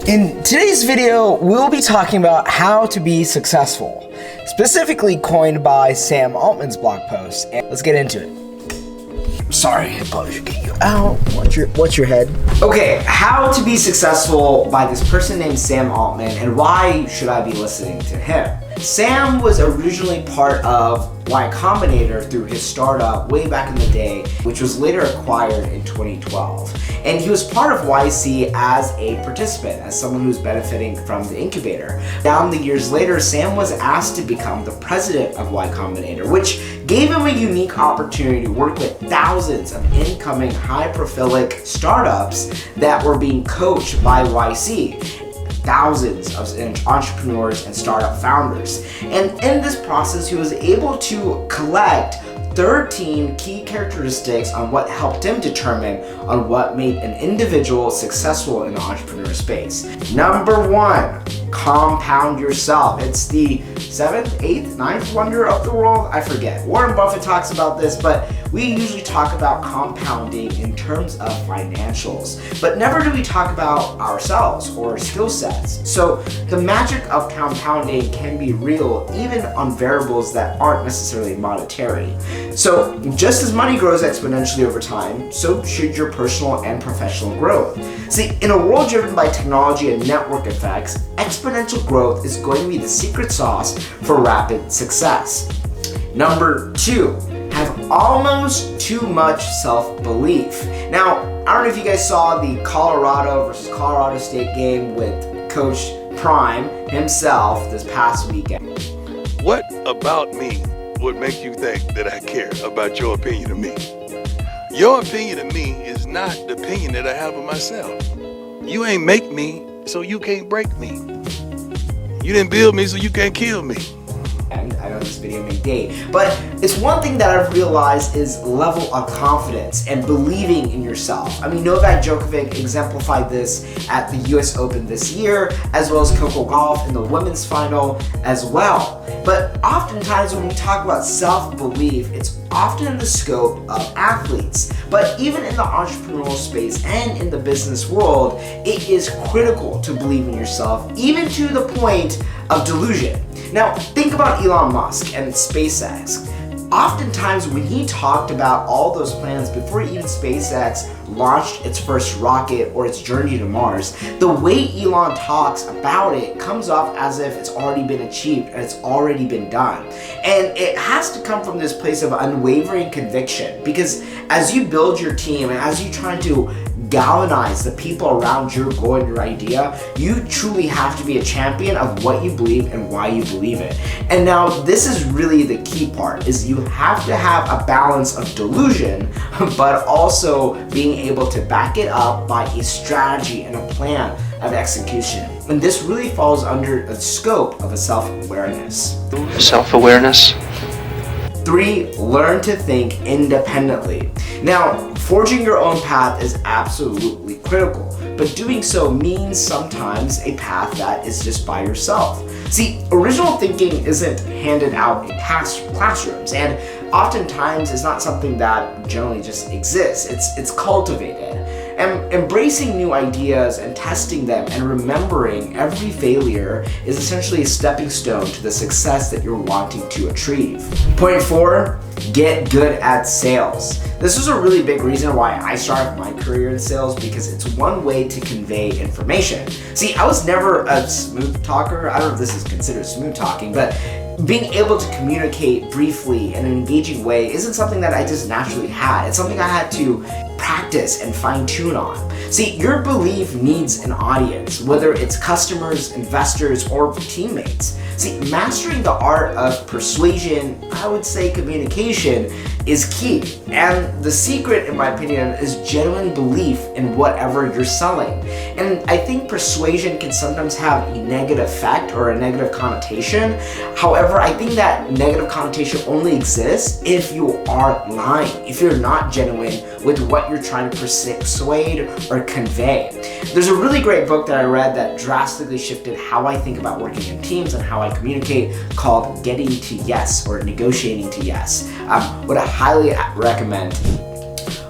In today's video, we'll be talking about how to be successful, specifically coined by Sam Altman's blog post. And let's get into it. Sorry, I probably should get you out. Watch your head. Okay, how to be successful by this person named Sam Altman, and why should I be listening to him? Sam was originally part of Y-Combinator through his startup way back in the day, which was later acquired in 2012. And he was part of YC as a participant, as someone who was benefiting from the incubator. Down the years later, Sam was asked to become the president of Y-Combinator, which gave him a unique opportunity to work with thousands of incoming high-profilic startups that were being coached by YC. Thousands of entrepreneurs and startup founders. And in this process, he was able to collect 13 key characteristics on what helped him determine on what made an individual successful in the entrepreneur space. Number one, compound yourself. It's the 7th, 8th, 9th wonder of the world. I forget. Warren Buffett talks about this, but we usually talk about compounding in terms of financials, but never do we talk about ourselves or skill sets. So the magic of compounding can be real even on variables that aren't necessarily monetary. So just as money grows exponentially over time, so should your personal and professional growth. See, in a world driven by technology and network effects, exponential growth is going to be the secret sauce for rapid success. Number two, have almost too much self-belief. Now, I don't know if you guys saw the Colorado versus Colorado State game with Coach Prime himself this past weekend. What about me would make you think that I care about your opinion of me? Your opinion of me is not the opinion that I have of myself. You ain't make me, so you can't break me. You didn't build me, so you can't kill me. And I know this video may date, but it's one thing that I've realized is level of confidence and believing in yourself. I mean, Novak Djokovic exemplified this at the US Open this year, as well as Coco Gauff in the women's final as well. But oftentimes when we talk about self-belief, it's often in the scope of athletes. But even in the entrepreneurial space and in the business world, it is critical to believe in yourself, even to the point of delusion. Now, think about Elon Musk and SpaceX. Oftentimes when he talked about all those plans before even SpaceX launched its first rocket or its journey to Mars, the way Elon talks about it comes off as if it's already been achieved and it's already been done. And it has to come from this place of unwavering conviction, because as you build your team and as you try to galvanize the people around your goal and your idea, you truly have to be a champion of what you believe and why you believe it. And now this is really the key part, is you have to have a balance of delusion, but also being able to back it up by a strategy and a plan of execution. And this really falls under the scope of a self-awareness. Self-awareness. 3, learn to think independently. Now, forging your own path is absolutely critical, but doing so means sometimes a path that is just by yourself. See, original thinking isn't handed out in classrooms, and oftentimes it's not something that generally just exists. It's cultivated. And embracing new ideas and testing them and remembering every failure is essentially a stepping stone to the success that you're wanting to achieve. Point 4, get good at sales. This was a really big reason why I started my career in sales, because it's one way to convey information. See, I was never a smooth talker. I don't know if this is considered smooth talking, but being able to communicate briefly in an engaging way isn't something that I just naturally had. It's something I had to practice and fine-tune on. See, your belief needs an audience, whether it's customers, investors, or teammates. See, mastering the art of persuasion, I would say communication, is key. And the secret, in my opinion, is genuine belief in whatever you're selling. And I think persuasion can sometimes have a negative effect or a negative connotation. However, I think that negative connotation only exists if you are lying, if you're not genuine with what you're trying to persuade or convey. There's a really great book that I read that drastically shifted how I think about working in teams and how I communicate, called Getting to Yes, or Negotiating to Yes. Would I highly recommend.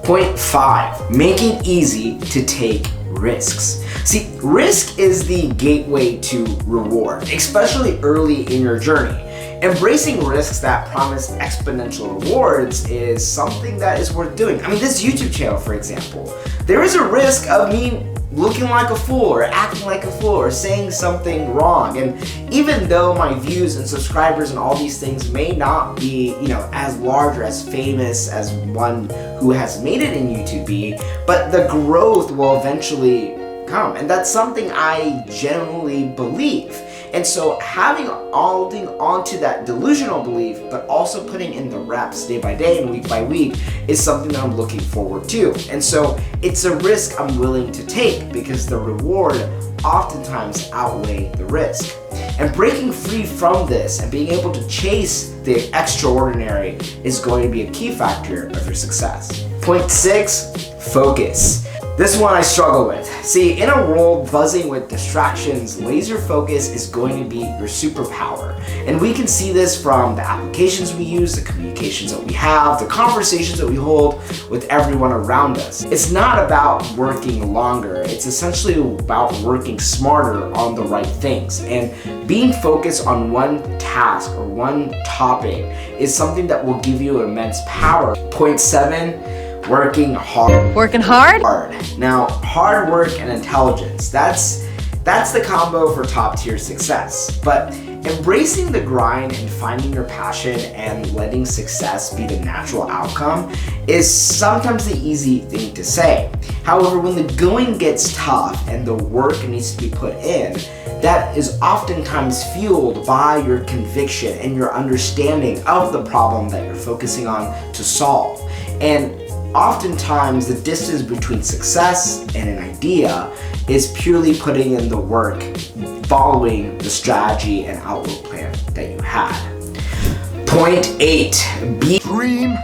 Point 5, make it easy to take risks. See, risk is the gateway to reward, especially early in your journey. Embracing risks that promise exponential rewards is something that is worth doing. I mean, this YouTube channel, for example, there is a risk of me looking like a fool or acting like a fool or saying something wrong. And even though my views and subscribers and all these things may not be, as large or as famous as one who has made it in YouTube be, but the growth will eventually come. And that's something I genuinely believe. And so holding onto that delusional belief, but also putting in the reps day by day and week by week is something that I'm looking forward to. And so it's a risk I'm willing to take because the reward oftentimes outweigh the risk. And breaking free from this and being able to chase the extraordinary is going to be a key factor of your success. Point 6, focus. This one I struggle with. See, in a world buzzing with distractions, laser focus is going to be your superpower. And we can see this from the applications we use, the communications that we have, the conversations that we hold with everyone around us. It's not about working longer. It's essentially about working smarter on the right things. And being focused on one task or one topic is something that will give you immense power. Point 7, working hard. Working hard? Now, hard work and intelligence, that's the combo for top tier success. But embracing the grind and finding your passion and letting success be the natural outcome is sometimes the easy thing to say. However, when the going gets tough and the work needs to be put in, that is oftentimes fueled by your conviction and your understanding of the problem that you're focusing on to solve. And oftentimes, the distance between success and an idea is purely putting in the work, following the strategy and outlook plan that you had. Point 8, Dream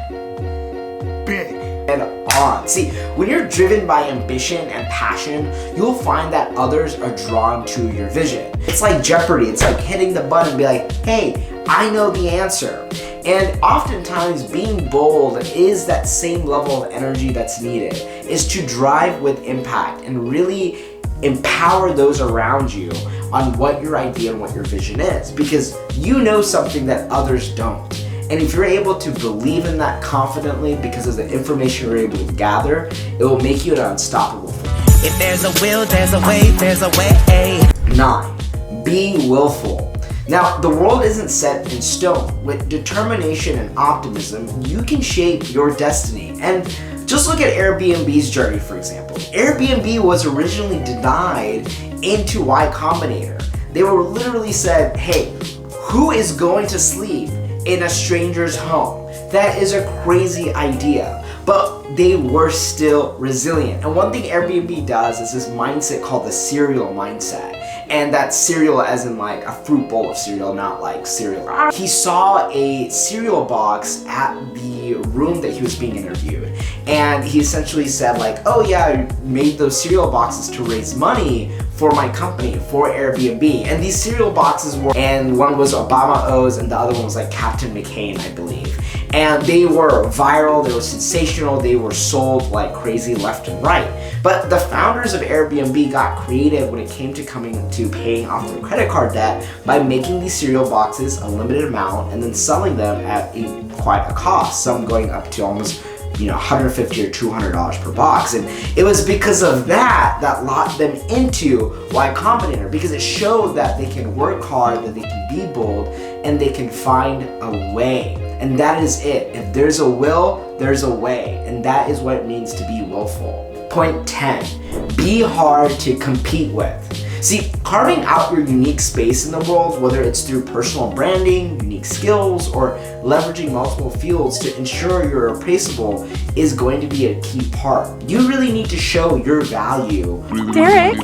big. and on. See, when you're driven by ambition and passion, you'll find that others are drawn to your vision. It's like Jeopardy. It's like hitting the button and be like, hey, I know the answer. And oftentimes being bold is that same level of energy that's needed, is to drive with impact and really empower those around you on what your idea and what your vision is, because you know something that others don't. And if you're able to believe in that confidently because of the information you're able to gather, it will make you an unstoppable force. If there's a will, there's a way, there's a way. 9, be willful. Now, the world isn't set in stone. With determination and optimism, you can shape your destiny. And just look at Airbnb's journey, for example. Airbnb was originally denied into Y-Combinator. They were literally said, hey, who is going to sleep in a stranger's home? That is a crazy idea. But they were still resilient. And one thing Airbnb does is this mindset called the cereal mindset. And that's cereal as in like a fruit bowl of cereal, not like cereal. He saw a cereal box at the room that he was being interviewed. And he essentially said like, oh yeah, I made those cereal boxes to raise money for my company, for Airbnb. And these cereal boxes were, and one was Obama O's and the other one was like Captain McCain, I believe. And they were viral, they were sensational, they were sold like crazy left and right. But the founders of Airbnb got creative when it came to coming to paying off their credit card debt by making these cereal boxes a limited amount and then selling them at quite a cost, some going up to almost $150 or $200 per box. And it was because of that locked them into Y-Combinator, because it showed that they can work hard, that they can be bold, and they can find a way. And that is it. If there's a will, there's a way. And that is what it means to be willful. Point 10, be hard to compete with. See, carving out your unique space in the world, whether it's through personal branding, unique skills, or leveraging multiple fields to ensure you're appraisable is going to be a key part. You really need to show your value. Derek,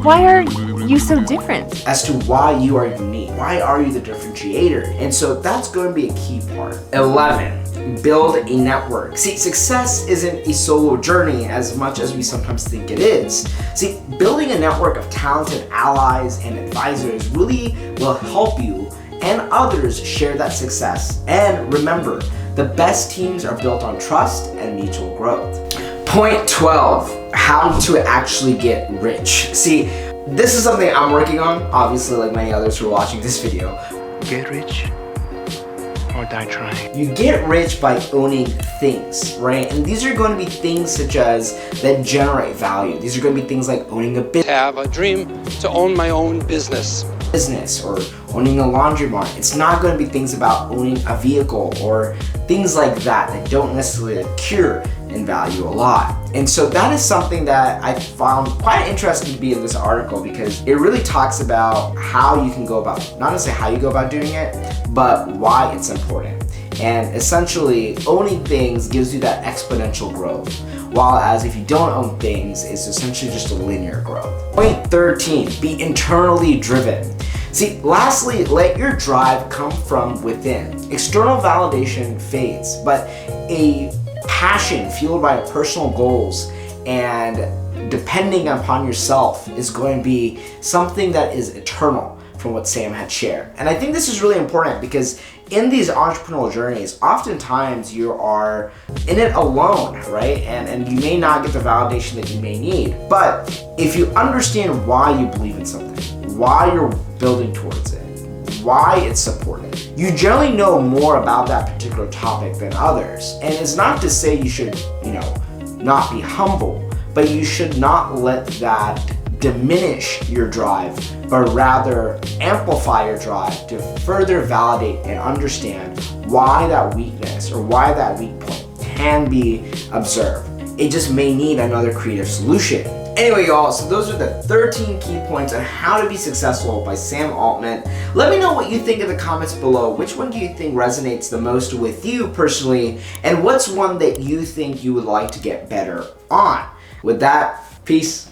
why are you so different? As to why you are unique. Why are you the differentiator? And so that's going to be a key part. 11, build a network. See, success isn't a solo journey as much as we sometimes think it is. See, building a network of talented allies and advisors really will help you and others share that success. And remember, the best teams are built on trust and mutual growth. Point 12, how to actually get rich. See, this is something I'm working on, obviously like many others who are watching this video. Get rich or die trying. You get rich by owning things, right? And these are going to be things such as that generate value. These are going to be things like owning a business. Have a dream to own my own business. Or owning a laundromat. It's not going to be things about owning a vehicle or things like that don't necessarily accrue in value a lot. And so that is something that I found quite interesting to be in this article, because it really talks about how you can go about, not necessarily how you go about doing it, but why it's important. And essentially, owning things gives you that exponential growth, while as if you don't own things, it's essentially just a linear growth. Point 13, be internally driven. See, lastly, let your drive come from within. External validation fades, but a passion fueled by personal goals and depending upon yourself is going to be something that is eternal, from what Sam had shared. And I think this is really important, because in these entrepreneurial journeys, oftentimes you are in it alone, right? And you may not get the validation that you may need. But if you understand why you believe in something, why you're building towards it, why it's supported, you generally know more about that particular topic than others. And it's not to say you should, not be humble, but you should not let that diminish your drive, but rather amplify your drive to further validate and understand why that weakness or why that weak point can be observed. It just may need another creative solution. Anyway, y'all, so those are the 13 key points on how to be successful by Sam Altman. Let me know what you think in the comments below. Which one do you think resonates the most with you personally? And what's one that you think you would like to get better on? With that, peace.